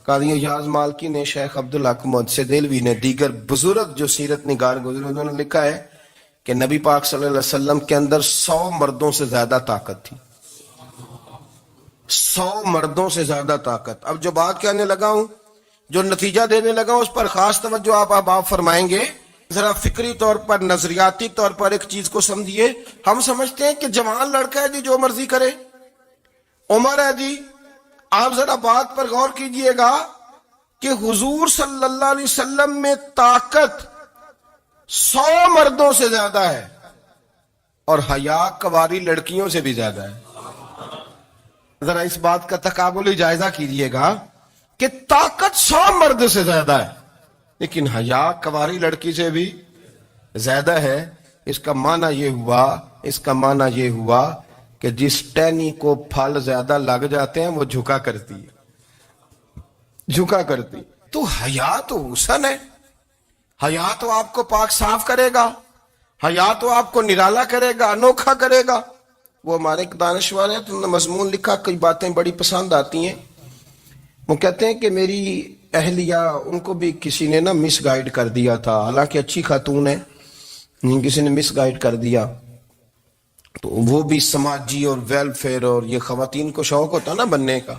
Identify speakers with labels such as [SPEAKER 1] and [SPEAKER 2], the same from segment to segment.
[SPEAKER 1] قاضی اعجاز مالکی نے، شیخ عبدالحق محدث دہلوی نے، دیگر بزرگ جو سیرت نگار گزرے انہوں نے لکھا ہے کہ نبی پاک صلی اللہ علیہ وسلم کے اندر 100 مردوں سے زیادہ طاقت تھی. 100 مردوں سے زیادہ طاقت. اب جو بات کہنے لگا ہوں، جو نتیجہ دینے لگا ہوں، اس پر خاص توجہ آپ فرمائیں گے. ذرا فکری طور پر، نظریاتی طور پر ایک چیز کو سمجھیے. ہم سمجھتے ہیں کہ جوان لڑکا ہے جی جو مرضی کرے، عمر ہے جی. آپ ذرا بات پر غور کیجئے گا کہ حضور صلی اللہ علیہ وسلم میں طاقت 100 مردوں سے زیادہ ہے اور حیا کواری لڑکیوں سے بھی زیادہ ہے. ذرا اس بات کا تقابلی جائزہ کیجئے گا کہ طاقت 100 مرد سے زیادہ ہے لیکن حیا کواری لڑکی سے بھی زیادہ ہے. اس کا معنی یہ ہوا کہ جس ٹہنی کو پھل زیادہ لگ جاتے ہیں وہ جھکا کرتی. تو حیا تو حسن ہے، حیا تو آپ کو پاک صاف کرے گا، حیا تو آپ کو نرالا کرے گا، انوکھا کرے گا. وہ ہمارے ایک دانشور ہیں، تو انہوں نے مضمون لکھا، کئی باتیں بڑی پسند آتی ہیں. وہ کہتے ہیں کہ میری اہلیہ، ان کو بھی کسی نے مس گائیڈ کر دیا تھا، حالانکہ اچھی خاتون ہے، کسی نے مس گائیڈ کر دیا. تو وہ بھی سماجی اور ویلفیئر، اور یہ خواتین کو شوق ہوتا نا بننے کا،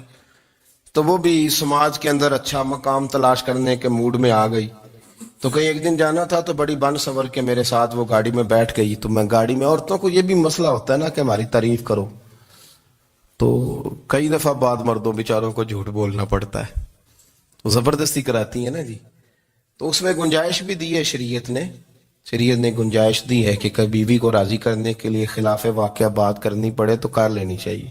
[SPEAKER 1] تو وہ بھی سماج کے اندر اچھا مقام تلاش کرنے کے موڈ میں آ گئی. تو کہیں ایک دن جانا تھا تو بڑی بن سور کے میرے ساتھ وہ گاڑی میں بیٹھ گئی. تو میں گاڑی میں، عورتوں کو یہ بھی مسئلہ ہوتا ہے نا کہ ہماری تعریف کرو، تو کئی دفعہ بعد مردوں بیچاروں کو جھوٹ بولنا پڑتا ہے، تو زبردستی کراتی ہے نا جی. تو اس میں گنجائش بھی دی ہے شریعت نے گنجائش دی ہے کہ کبھی بیوی کو راضی کرنے کے لیے خلاف واقعہ بات کرنی پڑے تو کر لینی چاہیے.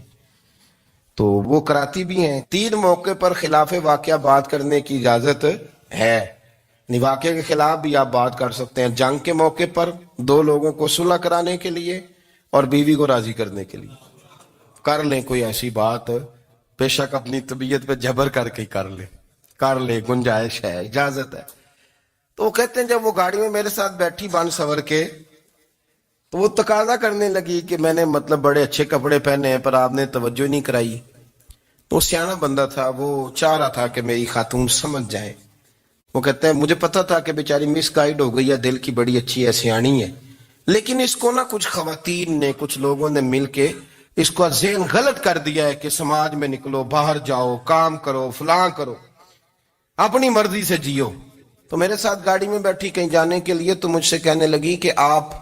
[SPEAKER 1] تو وہ کراتی بھی ہیں. 3 موقع پر خلاف واقعہ بات کرنے کی اجازت ہے. واقعے کے خلاف بھی آپ بات کر سکتے ہیں، جنگ کے موقع پر 2 لوگوں کو صلح کرانے کے لیے اور بیوی کو راضی کرنے کے لیے کر لیں کوئی ایسی بات. بے شک اپنی طبیعت پہ جبر کر کے کر لے، گنجائش ہے، اجازت ہے. تو وہ کہتے ہیں جب وہ گاڑی میں میرے ساتھ بیٹھی بن سور کے، تو وہ تقاضا کرنے لگی کہ میں نے بڑے اچھے کپڑے پہنے ہیں پر آپ نے توجہ نہیں کرائی. تو سیانا بندہ تھا، وہ چاہ رہا تھا کہ میری خاتون سمجھ جائے. وہ کہتے ہیں مجھے پتا تھا کہ بیچاری مس گائیڈ ہو گئی ہے، دل کی بڑی اچھی ہے، سیانی ہے، لیکن اس کو کچھ خواتین نے، کچھ لوگوں نے مل کے اس کو ذہن غلط کر دیا ہے کہ سماج میں نکلو، باہر جاؤ، کام کرو، فلاں کرو، اپنی مرضی سے جیو. تو میرے ساتھ گاڑی میں بیٹھی کہیں جانے کے لیے، تو مجھ سے کہنے لگی کہ آپ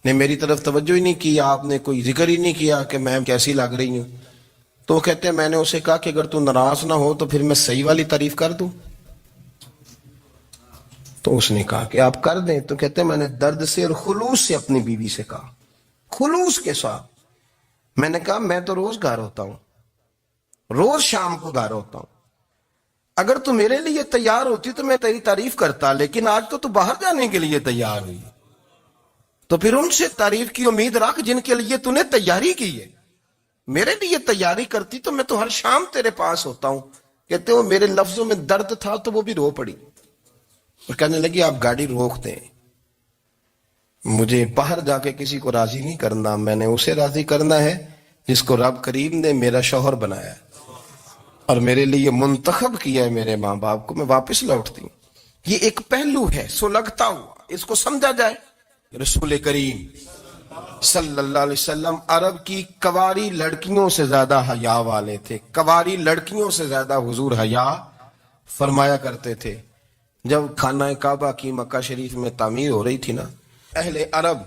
[SPEAKER 1] نے میری طرف توجہ ہی نہیں کی، آپ نے کوئی ذکر ہی نہیں کیا کہ میں کیسی لگ رہی ہوں. تو کہتے ہیں میں نے اسے کہا کہ اگر تو ناراض نہ ہو تو پھر میں صحیح والی تعریف کر دوں. تو اس نے کہا کہ آپ کر دیں. تو کہتے ہیں میں نے درد سے اور خلوص سے اپنی بیوی سے کہا، خلوص کے ساتھ میں نے کہا میں تو روز گھر ہوتا ہوں، روز شام کو گھر ہوتا ہوں، اگر تو میرے لیے تیار ہوتی تو میں تیری تعریف کرتا، لیکن آج تو باہر جانے کے لیے تیار ہوئی، تو پھر ان سے تعریف کی امید رکھ جن کے لیے تو نے تیاری کی ہے. میرے لیے تیاری کرتی تو میں تو ہر شام تیرے پاس ہوتا ہوں. کہتے ہو میرے لفظوں میں درد تھا تو وہ بھی رو پڑی اور کہنے لگی آپ گاڑی روک دیں، مجھے باہر جا کے کسی کو راضی نہیں کرنا، میں نے اسے راضی کرنا ہے جس کو رب کریم نے میرا شوہر بنایا اور میرے لیے منتخب کیا ہے میرے ماں باپ کو. میں واپس لوٹتی ہوں. یہ ایک پہلو ہے سلگتا ہوا، اس کو سمجھا جائے. رسول کریم صلی اللہ علیہ وسلم عرب کی کواری لڑکیوں سے زیادہ حیا والے تھے، کواری لڑکیوں سے زیادہ حضور حیا فرمایا کرتے تھے. جب خانہ کعبہ کی مکہ شریف میں تعمیر ہو رہی تھی نا، اہل عرب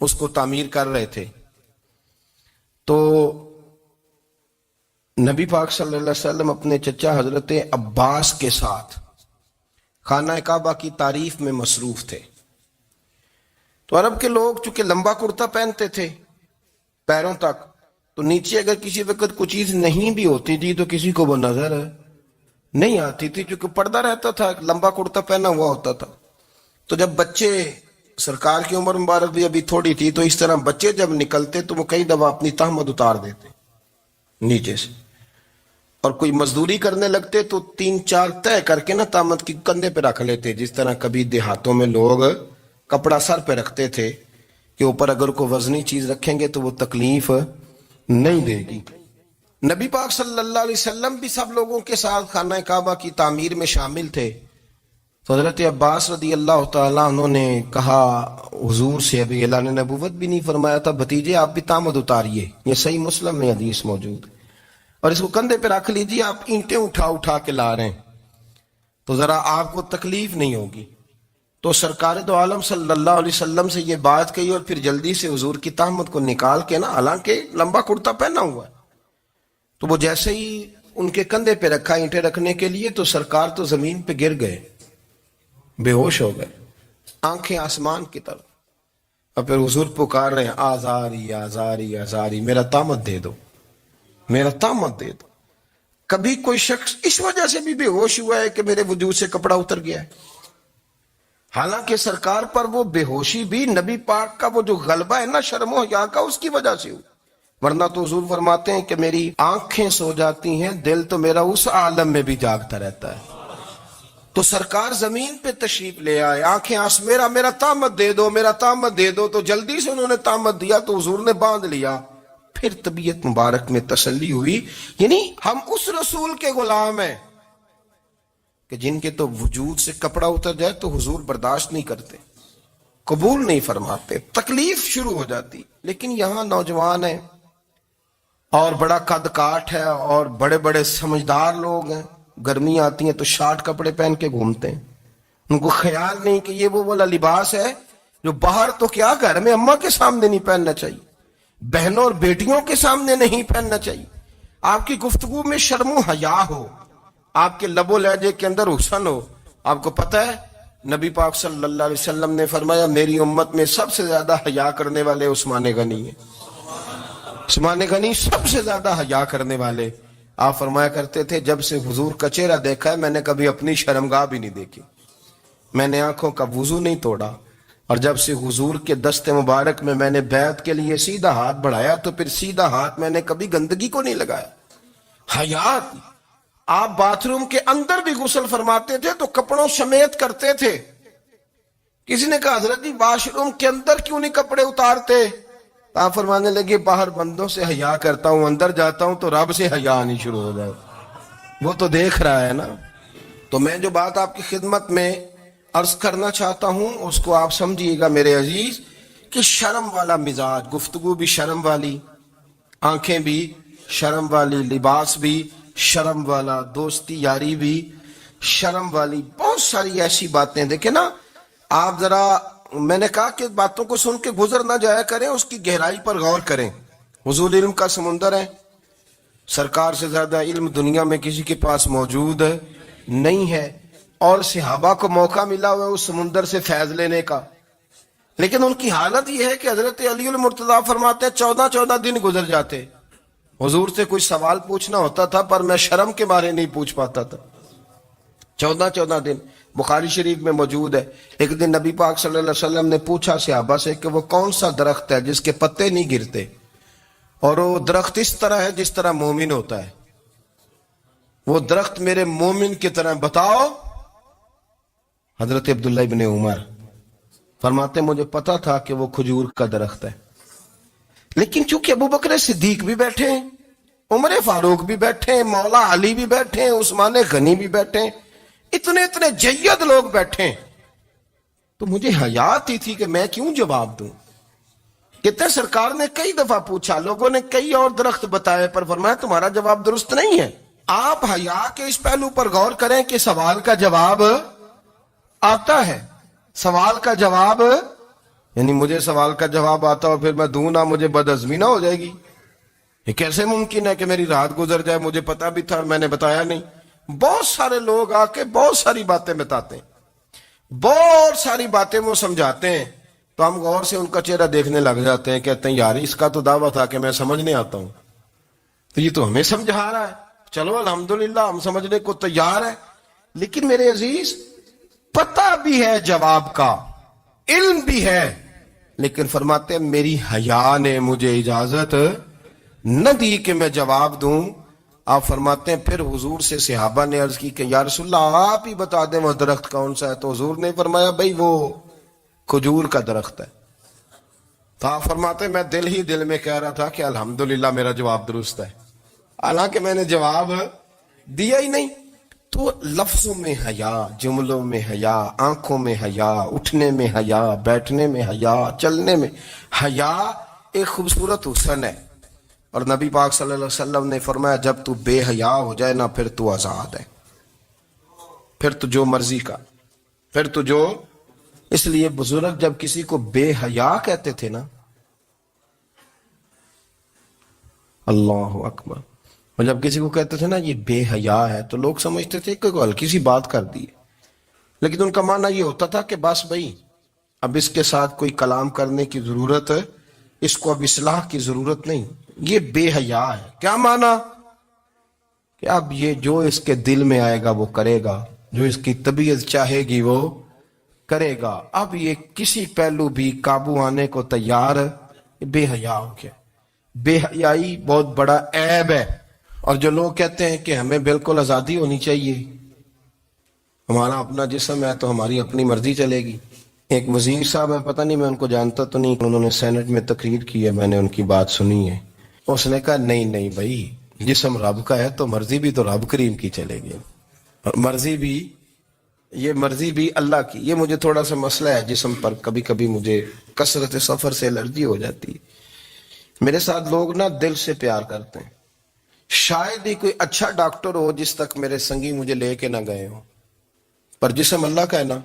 [SPEAKER 1] اس کو تعمیر کر رہے تھے، تو نبی پاک صلی اللہ علیہ وسلم اپنے چچا حضرت عباس کے ساتھ خانہ کعبہ کی تعریف میں مصروف تھے. تو عرب کے لوگ چونکہ لمبا کرتا پہنتے تھے پیروں تک، تو نیچے اگر کسی وقت کوئی چیز نہیں بھی ہوتی تھی تو کسی کو وہ نظر نہیں آتی تھی، چونکہ پردہ رہتا تھا، لمبا کرتا پہنا ہوا ہوتا تھا. تو جب بچے، سرکار کی عمر مبارک بھی ابھی تھوڑی تھی، تو اس طرح بچے جب نکلتے تو وہ کئی دفعہ اپنی تہمت اتار دیتے نیچے سے، اور کوئی مزدوری کرنے لگتے تو 3-4 طے کر کے تہمت کی کندھے پہ رکھ لیتے. جس طرح کبھی دیہاتوں میں لوگ کپڑا سر پہ رکھتے تھے کہ اوپر اگر کوئی وزنی چیز رکھیں گے تو وہ تکلیف نہیں دے گی. نبی پاک صلی اللہ علیہ وسلم بھی سب لوگوں کے ساتھ خانہ کعبہ کی تعمیر میں شامل تھے. تو حضرت عباس رضی اللہ تعالیٰ عنہ نے کہا حضور سے، ابھی اعلان نبوت بھی نہیں فرمایا تھا، بھتیجے آپ بھی تامد اتاریے. یہ صحیح مسلم میں حدیث موجود ہے. اور اس کو کندھے پہ رکھ لیجیے، آپ اینٹیں اٹھا اٹھا کے لا رہے ہیں تو ذرا آپ کو تکلیف نہیں ہوگی. تو سرکار دو عالم صلی اللہ علیہ وسلم سے یہ بات کہی اور پھر جلدی سے حضور کی تہمت کو نکال کے نا، حالانکہ لمبا کرتا پہنا ہوا ہے، تو وہ جیسے ہی ان کے کندھے پہ رکھا اینٹیں رکھنے کے لیے تو سرکار تو زمین پہ گر گئے، بے ہوش ہو گئے، آنکھیں آسمان کی طرف. اور پھر حضور پکار رہے ہیں آزاری آزاری آزاری، میرا تامت دے دو، میرا تامت دے دو. کبھی کوئی شخص اس وجہ سے بھی بے ہوش ہوا ہے کہ میرے وجود سے کپڑا اتر گیا ہے؟ حالانکہ سرکار پر وہ بے ہوشی بھی نبی پاک کا وہ جو غلبہ ہے نا شرم و حیا کا، اس کی وجہ سے ہوئی. ورنہ تو حضور فرماتے ہیں کہ میری آنکھیں سو جاتی ہیں، دل تو میرا اس عالم میں بھی جاگتا رہتا ہے. تو سرکار زمین پہ تشریف لے آئے، آنکھیں میرا تامت دے دو، میرا تامت دے دو. تو جلدی سے انہوں نے تامت دیا تو حضور نے باندھ لیا. پھر طبیعت مبارک میں تسلی ہوئی. یعنی ہم اس رسول کے غلام ہیں کہ جن کے تو وجود سے کپڑا اتر جائے تو حضور برداشت نہیں کرتے، قبول نہیں فرماتے، تکلیف شروع ہو جاتی. لیکن یہاں نوجوان ہیں اور بڑا قد کاٹ ہے اور بڑے بڑے سمجھدار لوگ ہیں، گرمی آتی ہیں تو شارٹ کپڑے پہن کے گھومتے ہیں. ان کو خیال نہیں کہ یہ وہ والا لباس ہے جو باہر تو کیا گھر میں اماں کے سامنے نہیں پہننا چاہیے، بہنوں اور بیٹیوں کے سامنے نہیں پہننا چاہیے. آپ کی گفتگو میں شرم و حیا ہو، آپ کے لب و لہجے کے اندر حسن ہو. آپ کو پتہ ہے نبی پاک صلی اللہ علیہ وسلم نے فرمایا میری امت میں سب سے زیادہ حیا کرنے والے عثمان غنی ہیں. عثمان غنی سب سے زیادہ حیا کرنے والے. آپ فرمایا کرتے تھے جب سے حضور کا چہرہ دیکھا ہے میں نے کبھی اپنی شرمگاہ بھی نہیں دیکھی، میں نے آنکھوں کا وضو نہیں توڑا، اور جب سے حضور کے دست مبارک میں نے بیعت کے لیے سیدھا ہاتھ بڑھایا تو پھر سیدھا ہاتھ میں نے کبھی گندگی کو نہیں لگایا. حیات. آپ باتھ روم کے اندر بھی غسل فرماتے تھے تو کپڑوں سمیت کرتے تھے. کسی نے کہا حضرت جی واش روم کے اندر کیوں نہیں کپڑے اتارتے؟ آپ فرمانے لگے باہر بندوں سے حیا کرتا ہوں، اندر جاتا ہوں تو رب سے حیا آنی شروع ہو جائے، وہ تو دیکھ رہا ہے نا. تو میں جو بات آپ کی خدمت میں عرض کرنا چاہتا ہوں اس کو آپ سمجھیے گا میرے عزیز، کہ شرم والا مزاج، گفتگو بھی شرم والی، آنکھیں بھی شرم والی، لباس بھی شرم والا، دوستی یاری بھی شرم والی، بہت ساری ایسی باتیں. دیکھیں نا آپ ذرا، میں نے کہا کہ باتوں کو سن کے گزر نہ جایا کریں، اس کی گہرائی پر غور کریں. حضور علم کا سمندر ہے، سرکار سے زیادہ علم دنیا میں کسی کے پاس موجود نہیں ہے، اور صحابہ کو موقع ملا ہوا ہے اس سمندر سے فیض لینے کا. لیکن ان کی حالت یہ ہے کہ حضرت علی المرتضیٰ فرماتے ہیں 14 دن گزر جاتے، حضور سے کوئی سوال پوچھنا ہوتا تھا پر میں شرم کے بارے نہیں پوچھ پاتا تھا. 14 دن بخاری شریف میں موجود ہے. ایک دن نبی پاک صلی اللہ علیہ وسلم نے پوچھا صحابہ سے کہ وہ کون سا درخت ہے جس کے پتے نہیں گرتے، اور وہ درخت اس طرح ہے جس طرح مومن ہوتا ہے. وہ درخت میرے مومن کی طرح بتاؤ. حضرت عبداللہ ابن عمر فرماتے مجھے پتا تھا کہ وہ کھجور کا درخت ہے، لیکن چونکہ ابو بکر صدیق بھی بیٹھے ہیں، عمر فاروق بھی بیٹھے ہیں، مولا علی بھی بیٹھے ہیں، عثمان غنی بھی بیٹھے ہیں، اتنے جید لوگ بیٹھے ہیں، تو مجھے حیا آتی تھی کہ میں کیوں جواب دوں. کہتے سرکار نے کئی دفعہ پوچھا، لوگوں نے کئی اور درخت بتائے، پر فرمایا تمہارا جواب درست نہیں ہے. آپ حیا کے اس پہلو پر غور کریں کہ سوال کا جواب آتا ہے. سوال کا جواب، یعنی مجھے سوال کا جواب آتا اور پھر میں دوں نہ، مجھے بدعزمی نہ ہو جائے گی. یہ کیسے ممکن ہے کہ میری رات گزر جائے، مجھے پتا بھی تھا اور میں نے بتایا نہیں. بہت سارے لوگ آ کے بہت ساری باتیں بتاتے ہیں، بہت ساری باتیں وہ سمجھاتے ہیں، تو ہم غور سے ان کا چہرہ دیکھنے لگ جاتے ہیں، کہتے ہیں یار اس کا تو دعویٰ تھا کہ میں سمجھنے آتا ہوں، تو یہ تو ہمیں سمجھا رہا ہے. چلو الحمدللہ ہم سمجھنے کو تیار ہے. لیکن میرے عزیز پتہ بھی ہے جواب کا، علم بھی ہے، لیکن فرماتے ہیں میری حیا نے مجھے اجازت نہ دی کہ میں جواب دوں. آپ فرماتے ہیں پھر حضور سے صحابہ نے عرض کی کہ یا رسول اللہ آپ ہی بتا دیں وہ درخت کون سا ہے. تو حضور نے فرمایا بھئی وہ کھجور کا درخت ہے. تو آپ فرماتے ہیں میں دل ہی دل میں کہہ رہا تھا کہ الحمدللہ میرا جواب درست ہے. حالانکہ میں نے جواب دیا ہی نہیں. تو لفظوں میں حیا، جملوں میں حیا، آنکھوں میں حیا، اٹھنے میں حیا، بیٹھنے میں حیا، چلنے میں حیا ایک خوبصورت حسن ہے. اور نبی پاک صلی اللہ علیہ وسلم نے فرمایا جب تو بے حیا ہو جائے نا پھر تو آزاد ہے، پھر تو جو مرضی کا، پھر تو جو. اس لیے بزرگ جب کسی کو بے حیا کہتے تھے نا، اللہ اکبر، اور جب کسی کو کہتے تھے نا یہ بے حیا ہے تو لوگ سمجھتے تھے کہ کوئی ہلکی سی بات کر دی، لیکن ان کا معنی یہ ہوتا تھا کہ بس بھائی اب اس کے ساتھ کوئی کلام کرنے کی ضرورت ہے، اس کو اب اصلاح کی ضرورت نہیں، یہ بے حیا ہے. کیا معنی؟ کہ اب یہ جو اس کے دل میں آئے گا وہ کرے گا، جو اس کی طبیعت چاہے گی وہ کرے گا، اب یہ کسی پہلو بھی قابو آنے کو تیار بے حیا ہو گیا. بے حیائی بہت بڑا عیب ہے. اور جو لوگ کہتے ہیں کہ ہمیں بالکل آزادی ہونی چاہیے، ہمارا اپنا جسم ہے تو ہماری اپنی مرضی چلے گی. ایک وزیر صاحب ہے، پتہ نہیں میں ان کو جانتا تو نہیں، انہوں نے سینٹ میں تقریر کی ہے، میں نے ان کی بات سنی ہے. اس نے کہا نہیں بھائی، جسم رب کا ہے تو مرضی بھی تو رب کریم کی چلے گی، اور مرضی بھی اللہ کی. یہ مجھے تھوڑا سا مسئلہ ہے جسم پر، کبھی کبھی مجھے کثرت سفر سے الرجی ہو جاتی ہے. میرے ساتھ لوگ نا دل سے پیار کرتے ہیں. شاید ہی کوئی اچھا ڈاکٹر ہو جس تک میرے سنگی مجھے لے کے نہ گئے ہوں، پر جسم اللہ کا ہے نا،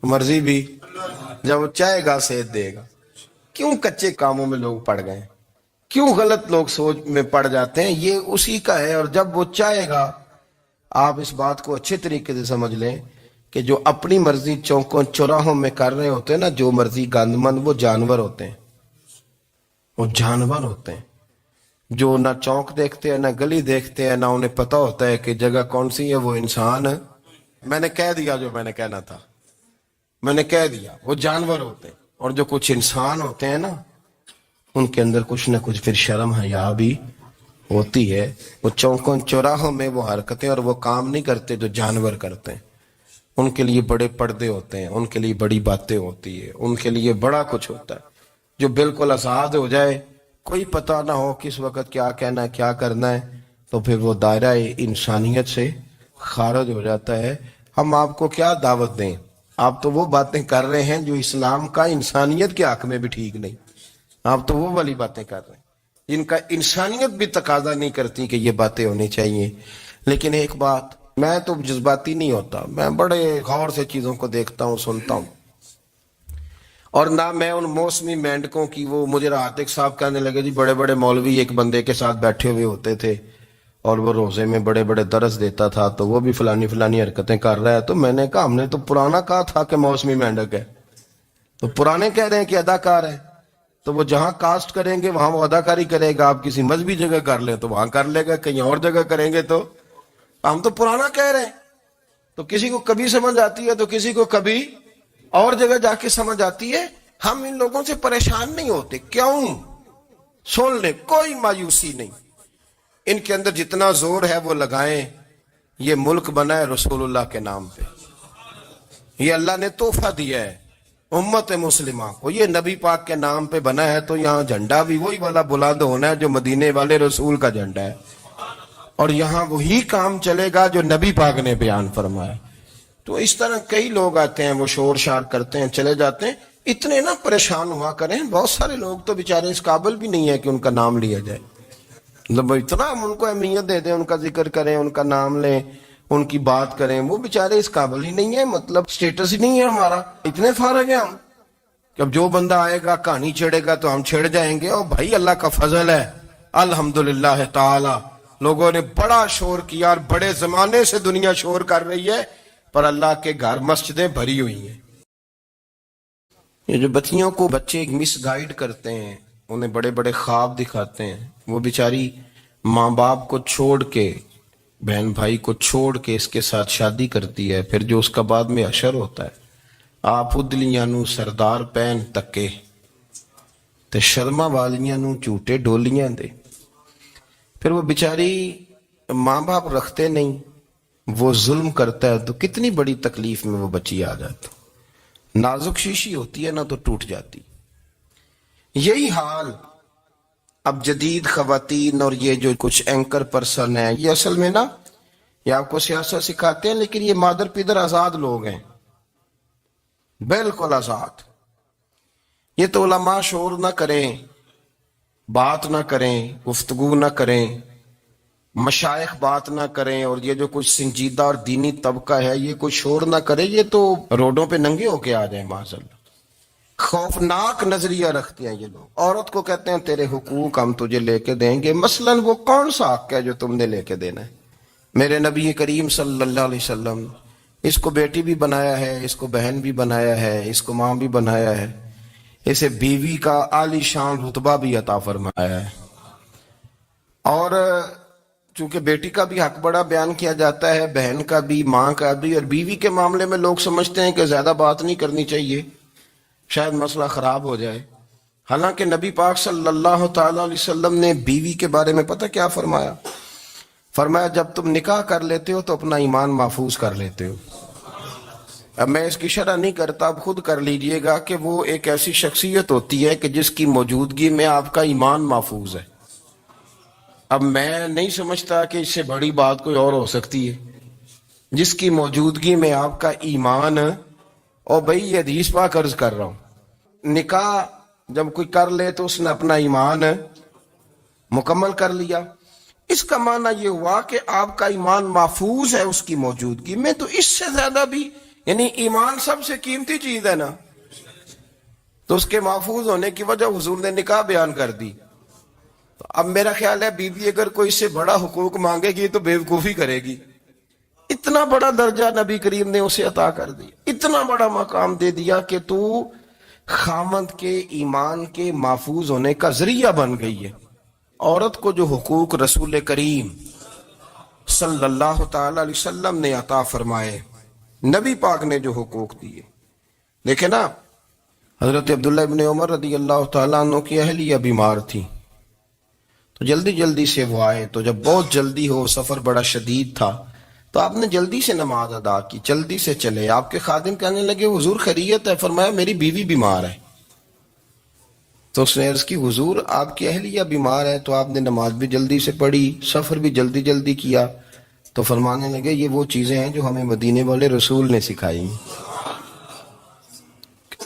[SPEAKER 1] مرضی بھی جب وہ چاہے گا صحت دے گا. کیوں کچے کاموں میں لوگ پڑ گئے، کیوں غلط لوگ سوچ میں پڑ جاتے ہیں؟ یہ اسی کا ہے. اور جب وہ چاہے گا، آپ اس بات کو اچھے طریقے سے سمجھ لیں کہ جو اپنی مرضی چوکوں چوراہوں میں کر رہے ہوتے ہیں نا، جو مرضی گند مند، وہ جانور ہوتے ہیں، وہ جانور ہوتے ہیں جو نہ چوک دیکھتے ہیں نہ گلی دیکھتے ہیں، نہ انہیں پتہ ہوتا ہے کہ جگہ کون سی ہے. وہ انسان، میں نے کہہ دیا جو میں نے کہنا تھا، میں نے کہہ دیا، وہ جانور ہوتے ہیں. اور جو کچھ انسان ہوتے ہیں نا، ان کے اندر کچھ نہ کچھ پھر شرم حیا بھی ہوتی ہے. وہ چوکوں چوراہوں میں وہ حرکتیں اور وہ کام نہیں کرتے جو جانور کرتے ہیں. ان کے لیے بڑے پردے ہوتے ہیں، ان کے لیے بڑی باتیں ہوتی ہے، ان کے لیے بڑا کچھ ہوتا ہے. جو بالکل آزاد ہو جائے، کوئی پتہ نہ ہو کس وقت کیا کہنا ہے کیا کرنا ہے، تو پھر وہ دائرہ انسانیت سے خارج ہو جاتا ہے. ہم آپ کو کیا دعوت دیں؟ آپ تو وہ باتیں کر رہے ہیں جو اسلام کا انسانیت کے حق میں بھی ٹھیک نہیں. آپ تو وہ والی باتیں کر رہے ہیں جن کا انسانیت بھی تقاضا نہیں کرتی کہ یہ باتیں ہونی چاہیے. لیکن ایک بات، میں تو جذباتی نہیں ہوتا، میں بڑے غور سے چیزوں کو دیکھتا ہوں، سنتا ہوں. اور نہ میں ان موسمی مینڈکوں کی، وہ مجھے رات ایک صاحب کہنے لگے جی بڑے بڑے مولوی ایک بندے کے ساتھ بیٹھے ہوئے ہوتے تھے اور وہ روزے میں بڑے بڑے درس دیتا تھا تو وہ بھی فلانی حرکتیں کر رہا ہے. تو میں نے کہا ہم نے تو پرانا کہا تھا کہ موسمی مینڈک ہے، تو پرانے کہہ رہے ہیں کہ اداکار ہے، تو وہ جہاں کاسٹ کریں گے وہاں وہ اداکاری کرے گا. آپ کسی مذہبی جگہ کر لیں تو وہاں کر لے گا، کہیں اور جگہ کریں گے تو ہم تو پرانا کہہ رہے ہیں. تو کسی کو کبھی سمجھ آتی ہے تو کسی کو کبھی اور جگہ جا کے سمجھ آتی ہے. ہم ان لوگوں سے پریشان نہیں ہوتے. کیوں؟ سن لیں، کوئی مایوسی نہیں. ان کے اندر جتنا زور ہے وہ لگائیں. یہ ملک بنا ہے رسول اللہ کے نام پہ، یہ اللہ نے تحفہ دیا ہے امت مسلمہ کو. یہ نبی پاک کے نام پہ بنا ہے تو یہاں جھنڈا بھی وہی والا بلند ہونا ہے جو مدینے والے رسول کا جھنڈا ہے، اور یہاں وہی کام چلے گا جو نبی پاک نے بیان فرمایا. تو اس طرح کئی لوگ آتے ہیں، وہ شور شار کرتے ہیں، چلے جاتے ہیں. اتنے نہ پریشان ہوا کریں. بہت سارے لوگ تو بیچارے اس قابل بھی نہیں ہے کہ ان کا نام لیا جائے. مطلب اتنا ہم ان کو اہمیت دے دیں، ان کا ذکر کریں، ان کا نام لیں، ان کی بات کریں، وہ بیچارے اس قابل ہی نہیں ہے. مطلب سٹیٹس ہی نہیں ہے ہمارا. اتنے فارغ ہیں ہم کہ اب جو بندہ آئے گا کہانی چھیڑے گا تو ہم چھیڑ جائیں گے. اور بھائی اللہ کا فضل ہے الحمدللہ تعالی، لوگوں نے بڑا شور کیا اور بڑے زمانے سے دنیا شور کر رہی ہے، پر اللہ کے گھر مسجدیں بھری ہوئی ہیں. یہ جو بچیوں کو بچے مس گائیڈ کرتے ہیں، انہیں بڑے بڑے خواب دکھاتے ہیں، وہ بیچاری ماں باپ کو چھوڑ کے، بہن بھائی کو چھوڑ کے اس کے ساتھ شادی کرتی ہے. پھر جو اس کا بعد میں حشر ہوتا ہے، آپ ادلیاں نو سردار پہن تکے تے شرما والیاں نو جھوٹے ڈولیاں دے. پھر وہ بیچاری ماں باپ رکھتے نہیں، وہ ظلم کرتا ہے تو کتنی بڑی تکلیف میں وہ بچی آ جاتی. نازک شیشی ہوتی ہے نا تو ٹوٹ جاتی. یہی حال اب جدید خواتین اور یہ جو کچھ اینکر پرسن ہیں، یہ اصل میں نا یہ آپ کو سیاست سکھاتے ہیں، لیکن یہ مادر پیدر آزاد لوگ ہیں، بالکل آزاد۔ یہ تو علماء شور نہ کریں، بات نہ کریں، گفتگو نہ کریں، مشائخ بات نہ کریں، اور یہ جو کچھ سنجیدہ اور دینی طبقہ ہے یہ کوئی شور نہ کرے، یہ تو روڈوں پہ ننگے ہو کے آ جائیں معاذاللہ۔ خوفناک نظریہ رکھتے ہیں یہ لوگ۔ عورت کو کہتے ہیں تیرے حقوق ہم تجھے لے کے دیں گے، مثلاً وہ کون سا حق ہے جو تم نے لے کے دینا ہے؟ میرے نبی کریم صلی اللہ علیہ وسلم اس کو بیٹی بھی بنایا ہے، اس کو بہن بھی بنایا ہے، اس کو ماں بھی بنایا ہے، اسے بیوی کا عالی شان رتبہ بھی عطا فرمایا ہے۔ اور چونکہ بیٹی کا بھی حق بڑا بیان کیا جاتا ہے، بہن کا بھی، ماں کا بھی، اور بیوی کے معاملے میں لوگ سمجھتے ہیں کہ زیادہ بات نہیں کرنی چاہیے، شاید مسئلہ خراب ہو جائے۔ حالانکہ نبی پاک صلی اللہ تعالی علیہ وسلم نے بیوی کے بارے میں پتہ کیا فرمایا؟ فرمایا جب تم نکاح کر لیتے ہو تو اپنا ایمان محفوظ کر لیتے ہو۔ اب میں اس کی شرح نہیں کرتا، اب خود کر لیجئے گا کہ وہ ایک ایسی شخصیت ہوتی ہے کہ جس کی موجودگی میں آپ کا ایمان محفوظ ہے۔ اب میں نہیں سمجھتا کہ اس سے بڑی بات کوئی اور ہو سکتی ہے، جس کی موجودگی میں آپ کا ایمان، اور بھئی یہ حدیث پاک عرض کر رہا ہوں، نکاح جب کوئی کر لے تو اس نے اپنا ایمان مکمل کر لیا۔ اس کا معنی یہ ہوا کہ آپ کا ایمان محفوظ ہے اس کی موجودگی میں، تو اس سے زیادہ بھی، یعنی ایمان سب سے قیمتی چیز ہے نا، تو اس کے محفوظ ہونے کی وجہ حضور نے نکاح بیان کر دی۔ تو اب میرا خیال ہے بیوی اگر کوئی اس سے بڑا حقوق مانگے گی تو بیوقوفی کرے گی۔ اتنا بڑا درجہ نبی کریم نے اسے عطا کر دیا، اتنا بڑا مقام دے دیا کہ تو خاوند کے ایمان کے محفوظ ہونے کا ذریعہ بن گئی ہے۔ عورت کو جو حقوق رسول کریم صلی اللہ تعالی علیہ وسلم نے عطا فرمائے، نبی پاک نے جو حقوق دیے، دیکھیں نا، حضرت عبداللہ ابن عمر رضی اللہ تعالیٰ عنہ کی اہلیہ بیمار تھی، تو جلدی جلدی سے وہ آئے، تو جب بہت جلدی ہو، سفر بڑا شدید تھا، تو آپ نے جلدی سے نماز ادا کی، جلدی سے چلے۔ آپ کے خادم کہنے لگے حضور خیریت ہے؟ فرمایا میری بیوی بیمار ہے۔ تو اس نے عرض کی حضور آپ کی اہلیہ بیمار ہے، تو آپ نے نماز بھی جلدی سے پڑھی، سفر بھی جلدی جلدی کیا۔ تو فرمانے لگے یہ وہ چیزیں ہیں جو ہمیں مدینے والے رسول نے سکھائی۔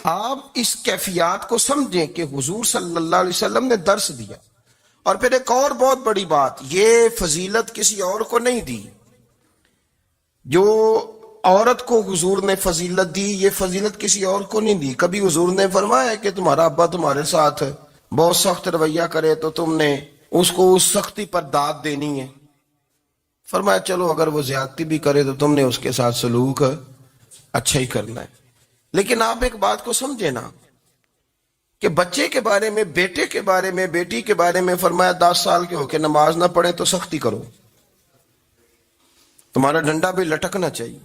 [SPEAKER 1] آپ اس کیفیات کو سمجھیں کہ حضور صلی اللہ علیہ وسلم نے درس دیا۔ اور پھر ایک اور بہت بڑی بات، یہ فضیلت کسی اور کو نہیں دی، جو عورت کو حضور نے فضیلت دی، یہ فضیلت کسی اور کو نہیں دی۔ کبھی حضور نے فرمایا کہ تمہارا ابا تمہارے ساتھ بہت سخت رویہ کرے تو تم نے اس کو اس سختی پر داد دینی ہے؟ فرمایا چلو اگر وہ زیادتی بھی کرے تو تم نے اس کے ساتھ سلوک اچھا ہی کرنا ہے۔ لیکن آپ ایک بات کو سمجھے نا کہ بچے کے بارے میں، بیٹے کے بارے میں، بیٹی کے بارے میں فرمایا 10 سال کے ہو کے نماز نہ پڑھے تو سختی کرو، تمہارا ڈنڈا بھی لٹکنا چاہیے۔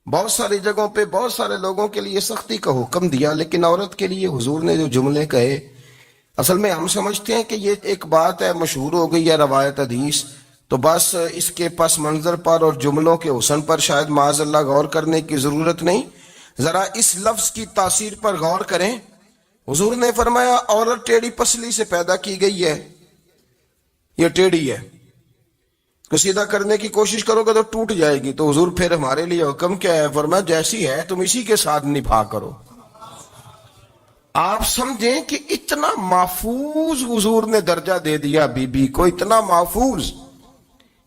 [SPEAKER 1] بہت ساری جگہوں پہ بہت سارے لوگوں کے لیے سختی کا حکم دیا، لیکن عورت کے لیے حضور نے جو جملے کہے، اصل میں ہم سمجھتے ہیں کہ یہ ایک بات ہے، مشہور ہو گئی ہے روایت حدیث، تو بس اس کے پس منظر پر اور جملوں کے حسن پر شاید معاذ اللہ غور کرنے کی ضرورت نہیں۔ ذرا اس لفظ کی تاثیر پر غور کریں۔ حضور نے فرمایا عورت ٹیڑھی پسلی سے پیدا کی گئی ہے، یہ ٹیڑھی ہے، کو سیدھا کرنے کی کوشش کرو گے تو ٹوٹ جائے گی۔ تو حضور پھر ہمارے لیے حکم کیا ہے؟ فرمایا جیسی ہے تم اسی کے ساتھ نبھا کرو۔ آپ سمجھیں کہ اتنا محفوظ حضور نے درجہ دے دیا بی بی کو، اتنا محفوظ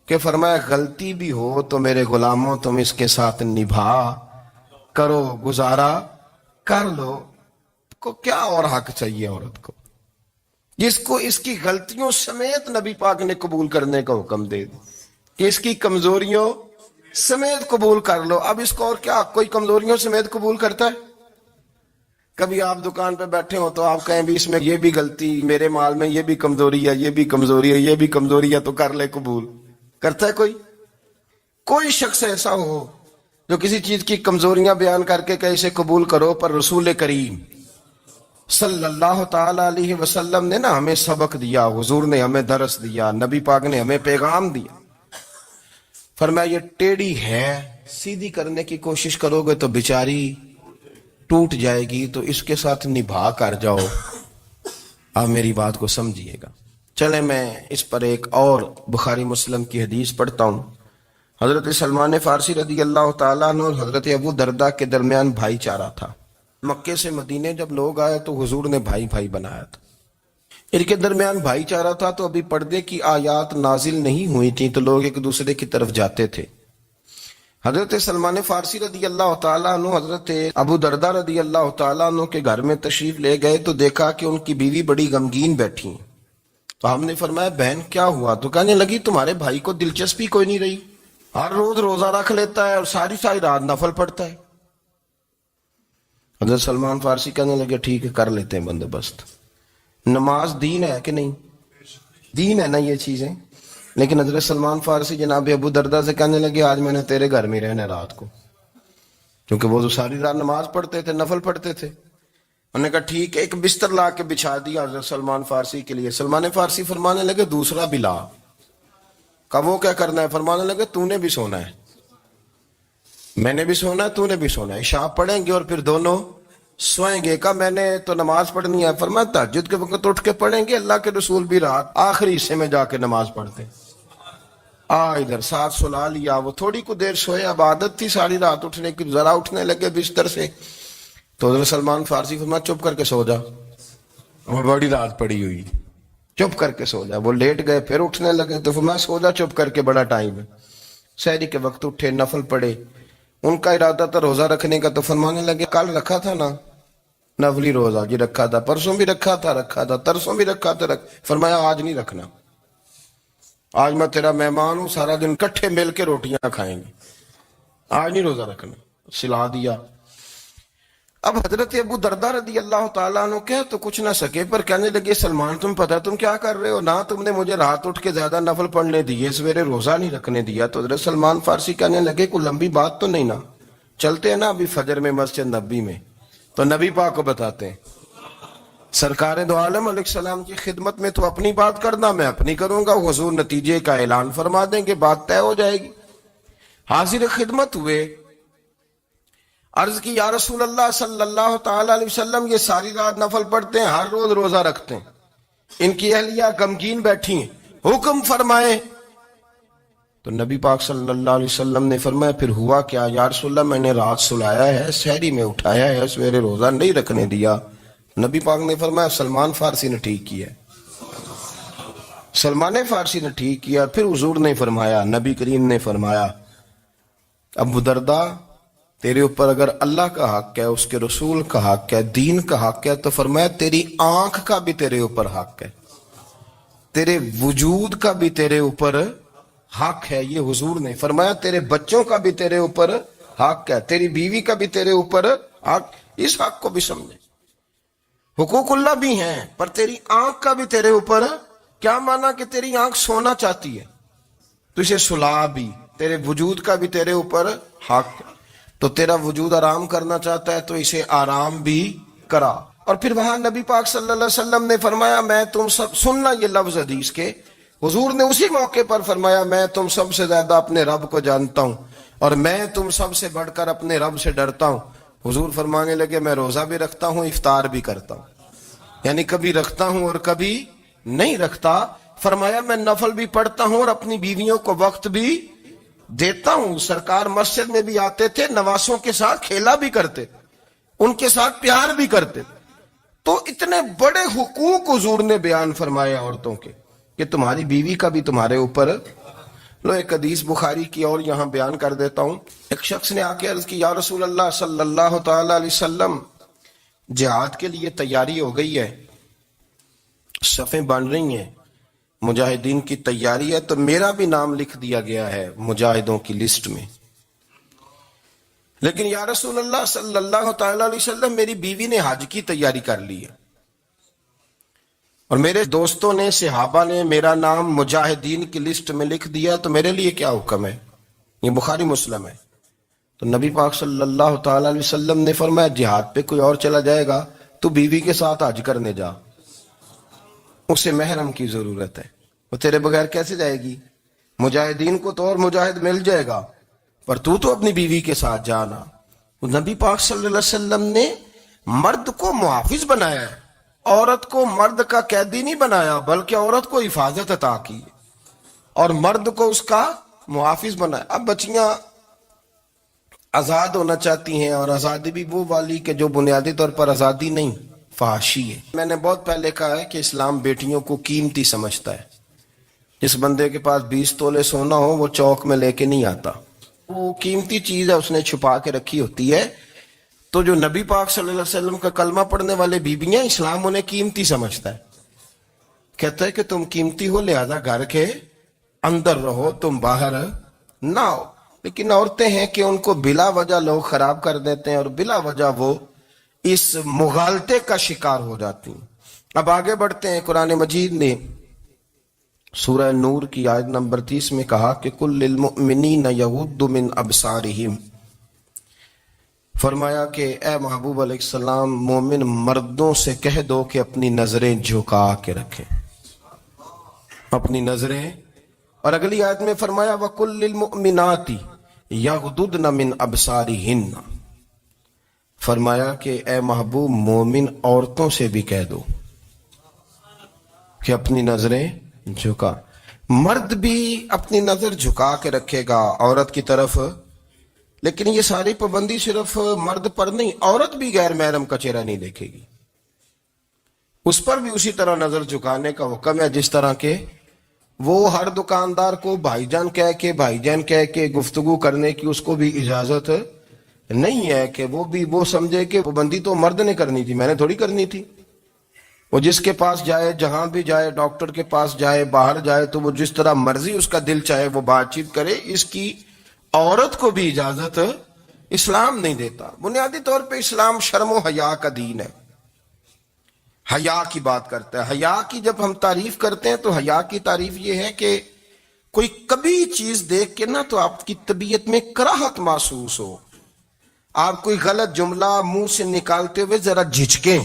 [SPEAKER 1] کہ فرمایا غلطی بھی ہو تو میرے غلاموں تم اس کے ساتھ نبھا کرو، گزارا کر لو۔ کو کیا اور حق چاہیے عورت کو، جس کو اس کی غلطیوں سمیت نبی پاک نے قبول کرنے کا حکم دے دی کہ اس کی کمزوریوں سمیت قبول کر لو۔ اب اس کو اور کیا، کوئی کمزوریوں سمیت قبول کرتا ہے؟ کبھی آپ دکان پہ بیٹھے ہو تو آپ کہیں بھی اس میں یہ بھی غلطی، میرے مال میں یہ بھی کمزوری ہے، یہ بھی کمزوری ہے، یہ بھی کمزوری ہے، تو کر لے قبول؟ کرتا ہے کوئی؟ کوئی شخص ایسا ہو جو کسی چیز کی کمزوریاں بیان کر کے کہ اسے قبول کرو؟ پر رسول کریم صلی اللہ تعالی علیہ وسلم نے نا ہمیں سبق دیا، حضور نے ہمیں درس دیا، نبی پاک نے ہمیں پیغام دیا۔ فرمایا یہ ٹیڑھی ہے، سیدھی کرنے کی کوشش کرو گے تو بیچاری ٹوٹ جائے گی، تو اس کے ساتھ نبھا کر جاؤ۔ آپ میری بات کو سمجھیے گا۔ چلے میں اس پر ایک اور بخاری مسلم کی حدیث پڑھتا ہوں۔ حضرت سلمان فارسی رضی اللہ تعالیٰ عنہ اور حضرت ابو دردہ کے درمیان بھائی چارہ تھا۔ مکے سے مدینے جب لوگ آئے تو حضور نے بھائی بھائی بنایا تھا، ان کے درمیان بھائی چارہ تھا، تو ابھی پردے کی آیات نازل نہیں ہوئی تھیں تو لوگ ایک دوسرے کی طرف جاتے تھے۔ حضرت سلمان فارسی رضی اللہ تعالیٰ عنہ حضرت ابو دردہ رضی اللہ تعالیٰ عنہ کے گھر میں تشریف لے گئے تو دیکھا کہ ان کی بیوی بڑی غمگین بیٹھی ہیں۔ تو ہم نے فرمایا بہن کیا ہوا؟ تو کہنے لگی تمہارے بھائی کو دلچسپی کوئی نہیں رہی، ہر روز روزہ رکھ لیتا ہے اور ساری ساری رات نفل پڑھتا ہے۔ حضرت سلمان فارسی کہنے لگے ٹھیک ہے کر لیتے ہیں بندوبست۔ نماز دین ہے کہ نہیں؟ دین ہے نا یہ چیزیں۔ لیکن حضرت سلمان فارسی جناب ابو دردہ سے کہنے لگے آج میں نے تیرے گھر میں رہنا رات کو، کیونکہ وہ تو ساری رات نماز پڑھتے تھے، نفل پڑھتے تھے۔ انہوں نے کہا ٹھیک ہے، ایک بستر لا کے بچھا دیا حضرت سلمان فارسی کے لیے۔ سلمان فارسی فرمانے لگے دوسرا بھی لا۔ کہا وہ کیا کرنا ہے؟ فرمانے لگے تو نے بھی سونا ہے، میں نے بھی سونا ہے، تو نے بھی سونا ہے، عشاء پڑھیں گے اور پھر دونوں سوئیں گے۔ کہا میں نے تو نماز پڑھنی ہے۔ فرمایا تہجد کے وقت اٹھ کے پڑھیں گے، اللہ کے رسول بھی رات آخری حصے میں جا کے نماز پڑھتے۔ ادھر ساتھ سلا لیا، وہ تھوڑی کو دیر سوئے، اب عادت تھی ساری رات اٹھنے کی، ذرا اٹھنے لگے بستر سے تو حضرت سلمان فارسی فرمایا چپ کر کے سو جا، اور بڑی رات پڑی ہوئی، چپ کر کے سو جا۔ وہ لیٹ گئے، پھر اٹھنے لگے تو فرمایا سو جا چپ کر کے، بڑا ٹائم ہے۔ سحری کے وقت اٹھے، نفل پڑھے، ان کا ارادہ تھا روزہ رکھنے کا، تو فرمانے لگے کل رکھا تھا نا نفلی روزہ؟ جی رکھا تھا، پرسوں بھی رکھا تھا، ترسوں بھی رکھا تھا۔ فرمایا آج نہیں رکھنا، آج میں تیرا مہمان ہوں، سارا دن کٹھے مل کے روٹیاں کھائیں گے، آج نہیں روزہ رکھنا۔ سلا دیا۔ اب حضرت ابو دردہ رضی اللہ تعالیٰ عنہ کہہ تو کچھ نہ سکے، پر کہنے لگے سلمان تم پتہ تم کیا کر رہے ہو، نہ تم نے مجھے رات اٹھ کے زیادہ نفل پڑھنے دیے، سویرے روزہ نہیں رکھنے دیا۔ تو حضرت سلمان فارسی کہنے لگے کوئی لمبی بات تو نہیں نا، چلتے ہیں نا ابھی فجر میں مسجد نبی میں، تو نبی پاک کو بتاتے ہیں۔ سرکار دو عالم علیہ السلام کی خدمت میں تو اپنی بات کرنا، میں اپنی کروں گا، حضور نتیجے کا اعلان فرما دیں گے، بات طے ہو جائے گی۔ حاضر خدمت ہوئے، عرض کی یا رسول اللہ صلی اللہ تعالی علیہ وسلم یہ ساری رات نفل پڑھتے ہیں، ہر روز روزہ رکھتے ہیں، ان کی اہلیہ غمگین بیٹھی ہیں، حکم فرمائیں۔ تو نبی پاک صلی اللہ علیہ وسلم نے فرمایا پھر ہوا کیا؟ یا رسول اللہ میں نے رات سلایا ہے، سحری میں اٹھایا ہے، سویرے روزہ نہیں رکھنے دیا۔ نبی پاک نے فرمایا سلمان فارسی نے ٹھیک کیا، سلمان فارسی نے ٹھیک کیا۔ پھر حضور نے فرمایا، نبی کریم نے فرمایا ابو دردہ تیرے اوپر اگر اللہ کا حق ہے، اس کے رسول کا حق ہے، دین کا حق ہے، تو فرمایا تیری آنکھ کا بھی تیرے اوپر حق ہے، تیرے وجود کا بھی تیرے اوپر حق ہے۔ یہ حضور نے فرمایا تیرے بچوں کا بھی تیرے اوپر حق ہے، تیری بیوی کا بھی تیرے اوپر حق۔ اس حق کو بھی سمجھے، حقوق اللہ بھی ہیں، پر تیری آنکھ کا بھی تیرے اوپر، کیا مانا کہ تیری آنکھ سونا چاہتی ہے تو اسے سلا بھی، تیرے وجود کا بھی تیرے اوپر حق ہے، تو تیرا وجود آرام کرنا چاہتا ہے تو اسے آرام بھی کرا۔ اور پھر وہاں نبی پاک صلی اللہ علیہ وسلم نے فرمایا میں تم سب، سننا یہ لفظ حدیث کے، حضور نے اسی موقع پر فرمایا میں تم سب سے زیادہ اپنے رب کو جانتا ہوں اور میں تم سب سے بڑھ کر اپنے رب سے ڈرتا ہوں۔ حضور فرمانے لگے میں روزہ بھی رکھتا ہوں، افطار بھی کرتا ہوں، یعنی کبھی رکھتا ہوں اور کبھی نہیں رکھتا۔ فرمایا میں نفل بھی پڑھتا ہوں اور اپنی بیویوں کو وقت بھی دیتا ہوں۔ سرکار مسجد میں بھی آتے تھے، نواسوں کے ساتھ کھیلا بھی کرتے، ان کے ساتھ پیار بھی کرتے۔ تو اتنے بڑے حقوق حضور نے بیان فرمائے عورتوں کے کہ تمہاری بیوی کا بھی تمہارے اوپر۔ لو ایک حدیث بخاری کی اور یہاں بیان کر دیتا ہوں۔ ایک شخص نے آ کے عرض کی یا رسول اللہ صلی اللہ تعالی علیہ وسلم جہاد کے لیے تیاری ہو گئی ہے، صفیں بن رہی ہیں، مجاہدین کی تیاری ہے، تو میرا بھی نام لکھ دیا گیا ہے مجاہدوں کی لسٹ میں، لیکن یا رسول اللہ صلی اللہ تعالی علیہ وسلم میری بیوی نے حج کی تیاری کر لی ہے اور میرے دوستوں نے، صحابہ نے میرا نام مجاہدین کی لسٹ میں لکھ دیا، تو میرے لیے کیا حکم ہے؟ یہ بخاری مسلم ہے۔ تو نبی پاک صلی اللہ تعالی علیہ وسلم نے فرمایا جہاد پہ کوئی اور چلا جائے گا تو بیوی کے ساتھ حج کرنے جا، اسے محرم کی ضرورت ہے، وہ تیرے بغیر کیسے جائے گی؟ مجاہدین کو تو اور مجاہد مل جائے گا، پر تو اپنی بیوی کے ساتھ جانا۔ نبی پاک صلی اللہ علیہ وسلم نے مرد کو محافظ بنایا ہے، عورت کو مرد کا قیدی نہیں بنایا بلکہ عورت کو حفاظت عطا کی اور مرد کو اس کا محافظ بنایا. اب بچیاں آزاد ہونا چاہتی ہیں اور آزادی بھی وہ والی کہ جو بنیادی طور پر آزادی نہیں فحاشی ہے. میں نے بہت پہلے کہا ہے کہ اسلام بیٹیوں کو قیمتی سمجھتا ہے. جس بندے کے پاس 20 تولے سونا ہو وہ چوک میں لے کے نہیں آتا, وہ قیمتی چیز ہے, اس نے چھپا کے رکھی ہوتی ہے. تو جو نبی پاک صلی اللہ علیہ وسلم کا کلمہ پڑھنے والے بیویاں, اسلام انہیں قیمتی سمجھتا ہے. کہتا ہے کہ تم قیمتی ہو لہذا گھر کے اندر رہو, تم باہر نہ ہو. لیکن عورتیں ہیں کہ ان کو بلا وجہ لوگ خراب کر دیتے ہیں اور بلا وجہ وہ اس مغالطے کا شکار ہو جاتی ہیں. اب آگے بڑھتے ہیں. قرآن مجید نے سورہ نور کی آیت نمبر 30 میں کہا کہ کل للمؤمنین یغضوا من ابصارہم, فرمایا کہ اے محبوب علیہ السلام مومن مردوں سے کہہ دو کہ اپنی نظریں جھکا کے رکھیں, اپنی نظریں. اور اگلی آیت میں فرمایا وَقُلْ لِلْمُؤْمِنَاتِ يَغْضُضْنَ مِنْ أَبْصَارِهِنَّ, فرمایا کہ اے محبوب مومن عورتوں سے بھی کہہ دو کہ اپنی نظریں جھکا. مرد بھی اپنی نظر جھکا کے رکھے گا عورت کی طرف, لیکن یہ ساری پابندی صرف مرد پر نہیں, عورت بھی غیر محرم کا چہرہ نہیں دیکھے گی, اس پر بھی اسی طرح نظر جھکانے کا حکم ہے جس طرح کے وہ ہر دکاندار کو بھائی جان کہہ کے گفتگو کرنے کی اس کو بھی اجازت نہیں ہے کہ وہ سمجھے کہ پابندی تو مرد نے کرنی تھی, میں نے تھوڑی کرنی تھی. وہ جس کے پاس جائے, جہاں بھی جائے, ڈاکٹر کے پاس جائے, باہر جائے, تو وہ جس طرح مرضی اس کا دل چاہے وہ بات چیت کرے, اس کی عورت کو بھی اجازت اسلام نہیں دیتا. بنیادی طور پہ اسلام شرم و حیا کا دین ہے, حیا کی بات کرتا ہے. حیا کی جب ہم تعریف کرتے ہیں تو حیا کی تعریف یہ ہے کہ کوئی کبھی چیز دیکھ کے نا تو آپ کی طبیعت میں کراہت محسوس ہو, آپ کوئی غلط جملہ منہ سے نکالتے ہوئے ذرا جھجکیں,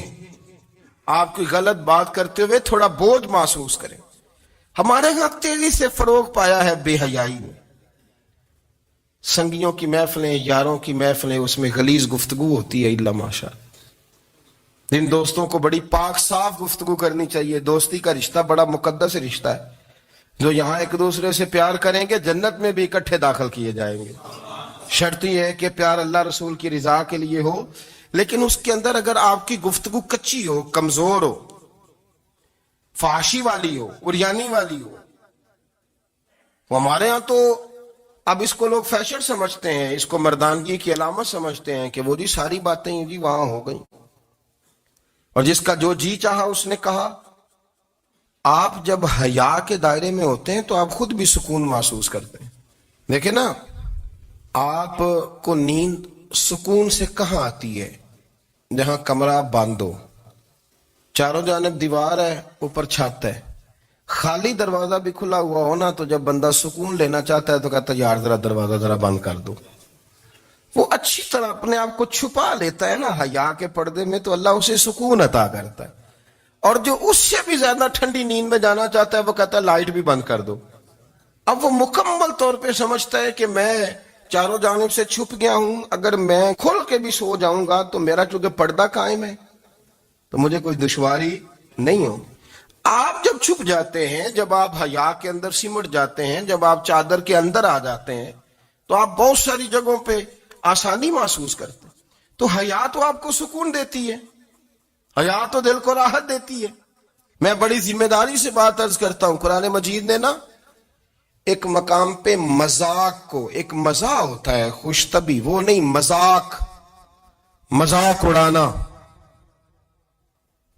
[SPEAKER 1] آپ کوئی غلط بات کرتے ہوئے تھوڑا بوجھ محسوس کریں. ہمارے ہاں تیزی سے فروغ پایا ہے بے حیائی میں. سنگیوں کی محفلیں, یاروں کی محفلیں, اس میں غلیظ گفتگو ہوتی ہے. الا ماشاء اللہ, ان دوستوں کو بڑی پاک صاف گفتگو کرنی چاہیے. دوستی کا رشتہ بڑا مقدس رشتہ ہے. جو یہاں ایک دوسرے سے پیار کریں گے جنت میں بھی اکٹھے داخل کیے جائیں گے. شرط یہ ہے کہ پیار اللہ رسول کی رضا کے لیے ہو, لیکن اس کے اندر اگر آپ کی گفتگو کچی ہو, کمزور ہو, فحاشی والی ہو, عریانی والی ہو. وہ ہمارے ہاں تو اب اس کو لوگ فیشن سمجھتے ہیں, اس کو مردانگی کی علامت سمجھتے ہیں کہ وہ جی ساری باتیں جی وہاں ہو گئیں اور جس کا جو جی چاہا اس نے کہا. آپ جب حیا کے دائرے میں ہوتے ہیں تو آپ خود بھی سکون محسوس کرتے ہیں. دیکھیں نا, آپ کو نیند سکون سے کہاں آتی ہے؟ جہاں کمرہ بند ہو, چاروں جانب دیوار ہے, اوپر چھت ہے, خالی دروازہ بھی کھلا ہوا ہونا تو جب بندہ سکون لینا چاہتا ہے تو کہتا ہے یار ذرا دروازہ ذرا بند کر دو. وہ اچھی طرح اپنے آپ کو چھپا لیتا ہے نا حیا کے پردے میں, تو اللہ اسے سکون عطا کرتا ہے. اور جو اس سے بھی زیادہ ٹھنڈی نیند میں جانا چاہتا ہے وہ کہتا ہے لائٹ بھی بند کر دو. اب وہ مکمل طور پہ سمجھتا ہے کہ میں چاروں جانب سے چھپ گیا ہوں, اگر میں کھل کے بھی سو جاؤں گا تو میرا چونکہ پردہ قائم ہے تو مجھے کوئی دشواری نہیں ہوگی. آپ جب چھپ جاتے ہیں, جب آپ حیا کے اندر سمٹ جاتے ہیں, جب آپ چادر کے اندر آ جاتے ہیں تو آپ بہت ساری جگہوں پہ آسانی محسوس کرتے ہیں. تو حیا تو آپ کو سکون دیتی ہے, حیا تو دل کو راحت دیتی ہے. میں بڑی ذمہ داری سے بات عرض کرتا ہوں, قرآن مجید نے نا ایک مقام پہ مذاق کو, ایک مزاح ہوتا ہے خوش طبی, وہ نہیں مذاق, مذاق اڑانا.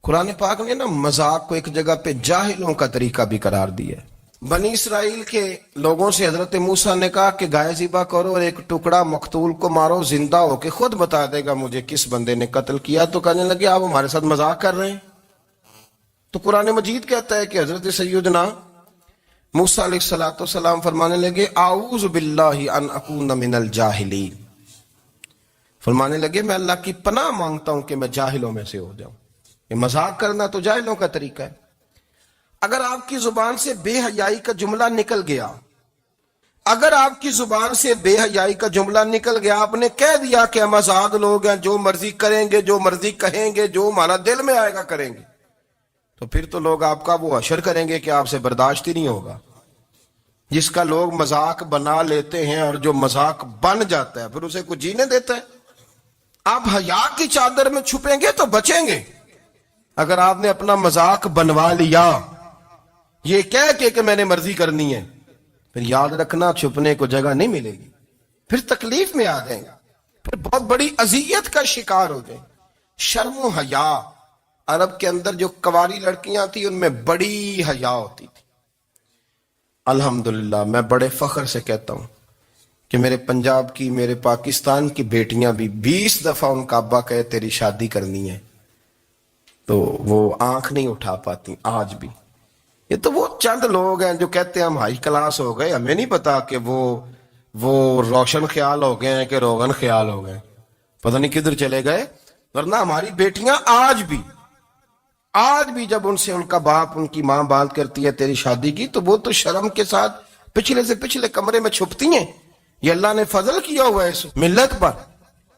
[SPEAKER 1] قرآن پاک نے نا مذاق کو ایک جگہ پہ جاہلوں کا طریقہ بھی قرار دیا ہے. بنی اسرائیل کے لوگوں سے حضرت موسیٰ نے کہا کہ گائے ذبح کرو اور ایک ٹکڑا مقتول کو مارو, زندہ ہو کے خود بتا دے گا مجھے کس بندے نے قتل کیا. تو کہنے لگے آپ ہمارے ساتھ مذاق کر رہے ہیں. تو قرآن مجید کہتا ہے کہ حضرت سیدنا موسیٰ علیہ السلام فرمانے لگے اعوذ باللہ ان اکون من الجاہلین, فرمانے لگے میں اللہ کی پناہ مانگتا ہوں کہ میں جاہلوں میں سے ہو جاؤں. یہ مذاق کرنا تو جاہلوں کا طریقہ ہے. اگر آپ کی زبان سے بے حیائی کا جملہ نکل گیا, اگر آپ کی زبان سے بے حیائی کا جملہ نکل گیا, آپ نے کہہ دیا کہ ہم آزاد لوگ ہیں, جو مرضی کریں گے, جو مرضی کہیں گے, جو ہمارا دل میں آئے گا کریں گے, تو پھر تو لوگ آپ کا وہ حشر کریں گے کہ آپ سے برداشت ہی نہیں ہوگا. جس کا لوگ مذاق بنا لیتے ہیں اور جو مذاق بن جاتا ہے پھر اسے کچھ جینے دیتا ہے. آپ حیا کی چادر میں چھپیں گے تو بچیں گے. اگر آپ نے اپنا مذاق بنوا لیا یہ کہہ کے کہ میں نے مرضی کرنی ہے، پھر یاد رکھنا چھپنے کو جگہ نہیں ملے گی، پھر تکلیف میں آ جائیں گے، پھر بہت بڑی اذیت کا شکار ہو جائیں. شرم و حیا، عرب کے اندر جو کنواری لڑکیاں تھیں ان میں بڑی حیا ہوتی تھی. الحمدللہ میں بڑے فخر سے کہتا ہوں کہ میرے پنجاب کی، میرے پاکستان کی بیٹیاں بھی 20 دفعہ ان کا ابا کہے تیری شادی کرنی ہے تو وہ آنکھ نہیں اٹھا پاتی آج بھی. یہ تو وہ چند لوگ ہیں جو کہتے ہیں ہم ہائی کلاس ہو گئے، ہمیں نہیں پتا کہ وہ روشن خیال ہو گئے ہیں کہ روغن خیال ہو گئے، پتہ نہیں کدھر چلے گئے. ورنہ ہماری بیٹیاں آج بھی جب ان سے ان کا باپ، ان کی ماں بات کرتی ہے تیری شادی کی تو وہ تو شرم کے ساتھ پچھلے سے پچھلے کمرے میں چھپتی ہیں. یہ اللہ نے فضل کیا ہوا ہے اس ملت پر.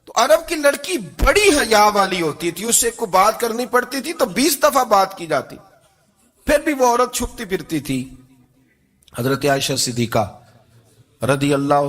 [SPEAKER 1] تو عرب کی لڑکی بڑی حیا والی ہوتی تھی، اس سے کوئی بات کرنی پڑتی تھی تو 20 دفعہ بات کی جاتی، پھر بھی وہ عورت چھپتی پھرتی تھی. حضرت عائشہ صدیقہ رضی اللہ